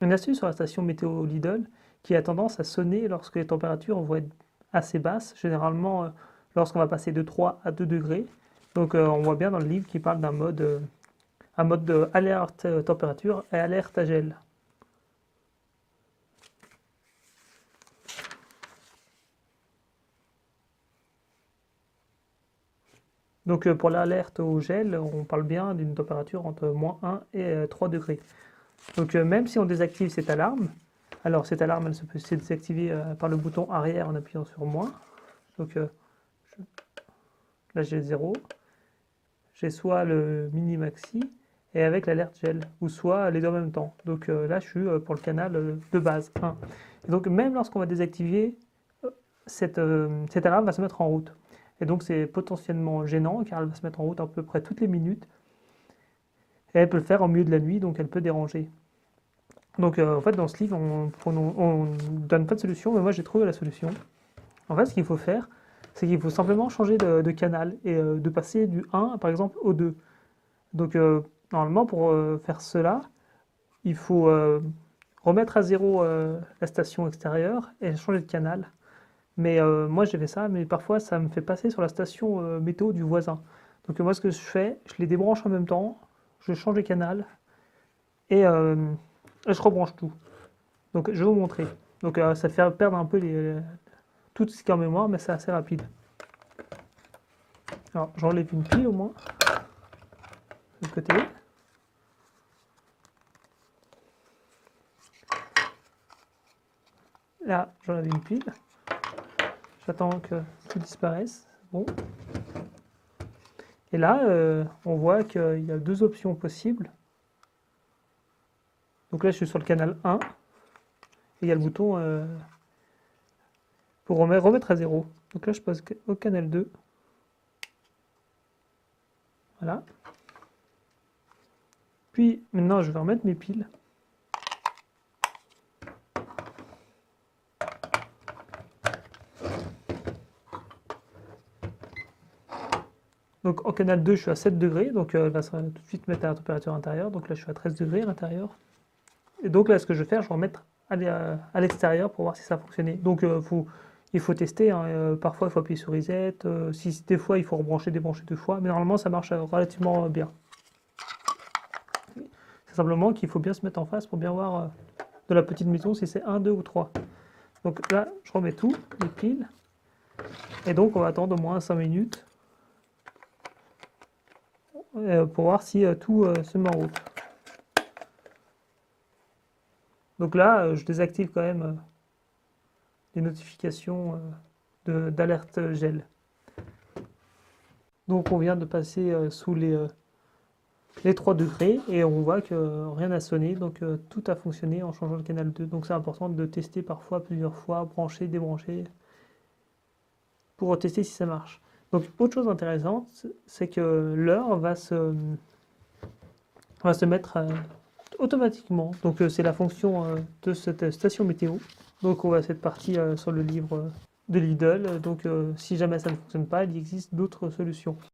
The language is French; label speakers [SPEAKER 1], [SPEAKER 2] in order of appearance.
[SPEAKER 1] Une astuce sur la station météo Lidl qui a tendance à sonner lorsque les températures vont être assez basses, généralement lorsqu'on va passer de 3 à 2 degrés. Donc on voit bien dans le livre qui parle un mode de alerte température et alerte à gel. Donc pour l'alerte au gel, on parle bien d'une température entre -1 et 3 degrés. Donc même si on désactive cette alarme, alors cette alarme elle se peut se désactiver par le bouton arrière en appuyant sur moins. Donc là j'ai 0, j'ai soit le mini maxi et avec l'alerte gel, ou soit les deux en même temps. Donc là je suis pour le canal de base 1. Et donc même lorsqu'on va désactiver, cette alarme va se mettre en route. Et donc c'est potentiellement gênant car elle va se mettre en route à peu près toutes les minutes. Et elle peut le faire en milieu de la nuit, donc elle peut déranger. Donc en fait dans ce livre on donne pas de solution, mais moi j'ai trouvé la solution. En fait ce qu'il faut faire, c'est qu'il faut simplement changer de canal et de passer du 1 par exemple au 2. Donc normalement pour faire cela, il faut remettre à 0 la station extérieure et changer de canal. Mais moi j'ai fait ça, mais parfois ça me fait passer sur la station météo du voisin. Donc moi ce que je fais, je les débranche en même temps, je change de canal et je rebranche tout. Donc je vais vous montrer. Donc ça fait perdre un peu tout ce qui est en mémoire, mais c'est assez rapide. Alors j'enlève une pile au moins, de côté. Là j'enlève une pile. J'attends que tout disparaisse. Bon. Et là, on voit qu'il y a deux options possibles. Donc là, je suis sur le canal 1. Et il y a le bouton pour remettre à 0. Donc là, je passe au canal 2. Voilà. Puis maintenant, je vais remettre mes piles. Donc en canal 2, je suis à 7 degrés. Donc elle va tout de suite mettre à la température intérieure. Donc là, je suis à 13 degrés à l'intérieur. Et donc là, ce que je vais faire, je vais remettre à l'extérieur pour voir si ça a fonctionné. Donc il faut tester. Hein. Parfois, il faut appuyer sur reset. Si des fois, il faut rebrancher, débrancher deux fois. Mais normalement, ça marche relativement bien. C'est simplement qu'il faut bien se mettre en face pour bien voir de la petite maison si c'est 1, 2 ou 3. Donc là, je remets tout, les piles. Et donc, on va attendre au moins 5 minutes pour voir si tout se met en route. Donc là, je désactive quand même les notifications d'alerte gel. Donc on vient de passer sous les 3 degrés et on voit que rien n'a sonné, donc tout a fonctionné en changeant le canal 2. Donc c'est important de tester parfois plusieurs fois, brancher, débrancher, pour tester si ça marche. Donc autre chose intéressante, c'est que l'heure va se mettre automatiquement. Donc c'est la fonction de cette station météo. Donc on va cette partie sur le livre de Lidl. Donc si jamais ça ne fonctionne pas, il existe d'autres solutions.